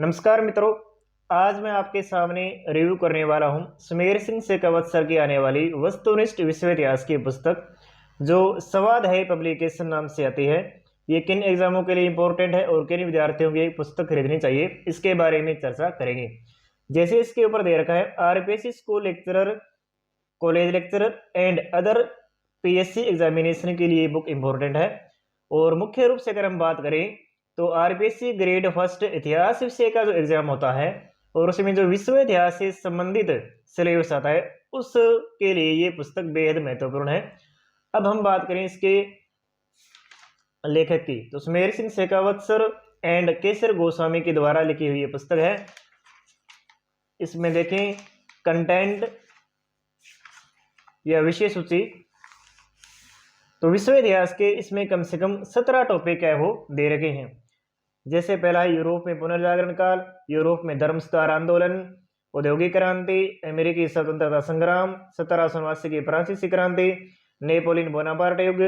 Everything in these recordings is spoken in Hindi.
नमस्कार मित्रों, आज मैं आपके सामने रिव्यू करने वाला हूं सुमेर सिंह शेखावत सर की आने वाली वस्तुनिष्ठ विश्व इतिहास की पुस्तक जो सवाद है पब्लिकेशन नाम से आती है। ये किन एग्जामों के लिए इंपॉर्टेंट है और किन विद्यार्थियों को ये पुस्तक खरीदनी चाहिए, इसके बारे में चर्चा करेंगे। जैसे इसके ऊपर दे रखा है, RPSC school lecturer, college lecturer and other PSC examination के लिए बुक इंपॉर्टेंट है। और मुख्य रूप से अगर हम बात करें तो आरपीएससी ग्रेड फर्स्ट इतिहास विषय का जो एग्जाम होता है और उसमें जो विश्व इतिहास से संबंधित सिलेबस आता है उसके लिए ये पुस्तक बेहद महत्वपूर्ण है। अब हम बात करें इसके लेखक की, तो सुमेर सिंह शेखावत सर एंड केसर गोस्वामी के द्वारा लिखी हुई ये पुस्तक है। इसमें देखें कंटेंट या विषय सूची, तो विश्व इतिहास के इसमें कम से कम 17 टॉपिक है वो दे रखे हैं। जैसे पहला है यूरोप में पुनर्जागरण काल, यूरोप में धर्म सुधार आंदोलन, औद्योगिक क्रांति, अमेरिकी स्वतंत्रता संग्राम, 1789 की फ्रांसीसी क्रांति, नेपोलियन बोनापार्ट युग,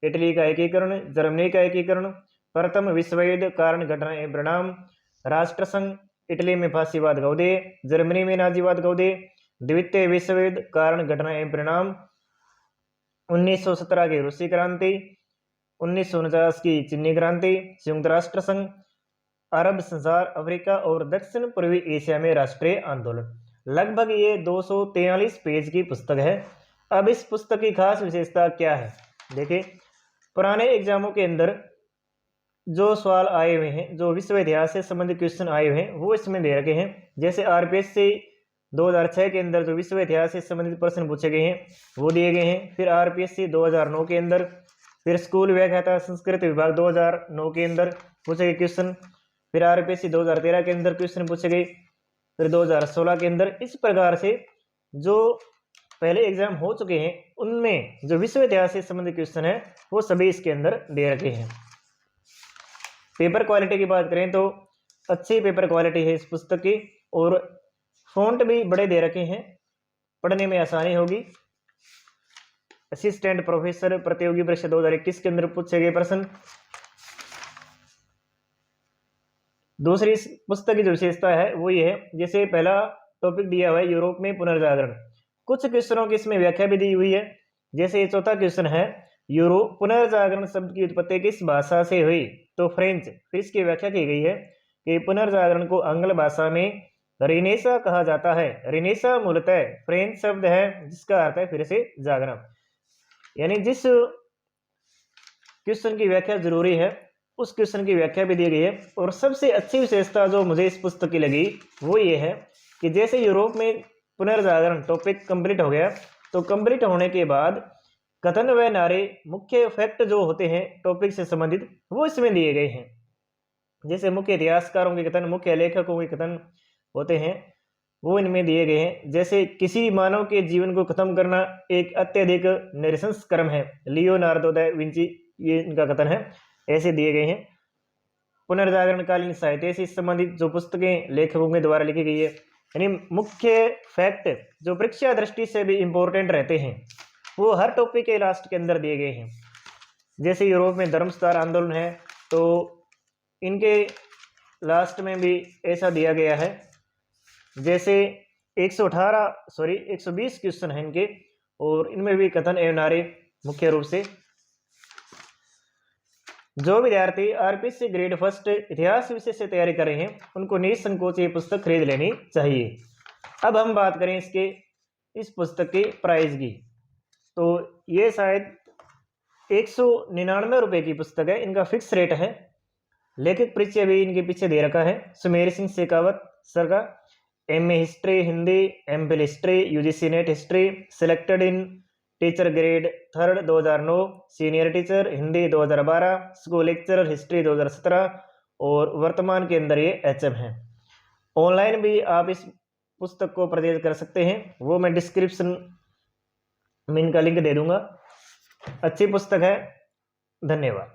इटली का एकीकरण, जर्मनी का एकीकरण, प्रथम विश्व युद्ध कारण घटना एवं परिणाम, राष्ट्रसंघ, इटली में फांसीवाद गौदे, जर्मनी में नाजीवाद गौदे, द्वितीय विश्व युद्ध कारण घटना एवं परिणाम, 1917 की रूसी क्रांति, 1949 की चीनी क्रांति, संयुक्त राष्ट्र संघ, अरब संसार, अफ्रीका और दक्षिण पूर्वी एशिया में राष्ट्रीय आंदोलन। लगभग ये 243 पेज की पुस्तक है। अब इस पुस्तक की खास विशेषता क्या है, देखिए पुराने एग्जामों के अंदर जो सवाल आए हुए हैं, जो विश्व इतिहास से संबंधित क्वेश्चन आए हुए हैं वो इसमें दे रखे हैं। जैसे आरपीएससी 2006 के अंदर जो विश्व इतिहास से संबंधित प्रश्न पूछे गए हैं वो दिए गए हैं। फिर आरपीएससी 2009 के अंदर, फिर स्कूल व्याख्याता संस्कृत विभाग 2009 के अंदर पूछे गए क्वेश्चन, फिर आरपीएससी 2013 के अंदर क्वेश्चन पूछे गए, फिर 2016 के अंदर। इस प्रकार से जो पहले एग्जाम हो चुके हैं उनमें जो विश्व इतिहास से संबंधित क्वेश्चन है वो सभी इसके अंदर दे रखे हैं। पेपर क्वालिटी की बात करें तो अच्छी पेपर क्वालिटी है इस पुस्तक की और फॉन्ट भी बड़े दे रखे हैं, पढ़ने में आसानी होगी। असिस्टेंट प्रोफेसर प्रतियोगी परीक्षा 2021 के अंदर पूछे गए प्रश्न। दूसरी इस पुस्तक की जो विशेषता है वो ये है, जैसे पहला टॉपिक दिया हुआ है यूरोप में पुनर्जागरण, कुछ क्वेश्चनों की इसमें व्याख्या भी दी हुई है। जैसे ये चौथा क्वेश्चन है, यूरोप पुनर्जागरण शब्द की उत्पत्ति किस भाषा से हुई, तो फ्रेंच। फिर इसकी व्याख्या की गई है कि पुनर्जागरण को आंग्ल भाषा में रिनेसा कहा जाता है। रिनेसा मूलतः फ्रेंच शब्द है जिसका अर्थ है फिर से जागना। यानी जिस क्वेश्चन की व्याख्या जरूरी है उस क्वेश्चन की व्याख्या भी दी गई है। और सबसे अच्छी विशेषता जो मुझे इस पुस्तक की लगी वो ये है कि जैसे यूरोप में पुनर्जागरण टॉपिक कंप्लीट हो गया, तो कंप्लीट होने के बाद कथन व नारे, मुख्य फैक्ट जो होते हैं टॉपिक से संबंधित वो इसमें दिए गए हैं। जैसे मुख्य इतिहासकारों के कथन, मुख्य लेखकों के कथन होते हैं वो इनमें दिए गए हैं। जैसे किसी मानव के जीवन को खत्म करना एक अत्यधिक नृशंस कर्म है, लियोनार्दो दा विंची, ये इनका कथन है, ऐसे दिए गए हैं। पुनर्जागरणकालीन साहित्य से संबंधित जो पुस्तकें लेखकों के द्वारा लिखी गई है, यानी मुख्य फैक्ट जो परीक्षा दृष्टि से भी इंपॉर्टेंट रहते हैं वो हर टॉपिक के लास्ट के अंदर दिए गए हैं। जैसे यूरोप में धर्म सुधार आंदोलन है तो इनके लास्ट में भी ऐसा दिया गया है। जैसे 120 क्वेश्चन हैं इनके और इनमें भी कथन एवं नारे मुख्य रूप से। जो विद्यार्थी आरपीएससी ग्रेड फर्स्ट इतिहास विषय से तैयारी कर रहे हैं उनको निसंकोच ये पुस्तक खरीद लेनी चाहिए। अब हम बात करें इस पुस्तक की प्राइस की, तो ये शायद 199 रुपये की पुस्तक है, इनका फिक्स रेट है। लेखक परिचय भी इनके पीछे दे रखा है, सुमेर सिंह शेखावत सर का। MA history Hindi, MPhil history, UGC net history, selected in teacher grade third 2009, senior teacher Hindi 2012, school lecturer history 2017 और वर्तमान के अंदर ये एचएम है। ऑनलाइन भी आप इस पुस्तक को परचेज कर सकते हैं, वो मैं डिस्क्रिप्शन में इनका लिंक दे दूंगा। अच्छी पुस्तक है, धन्यवाद।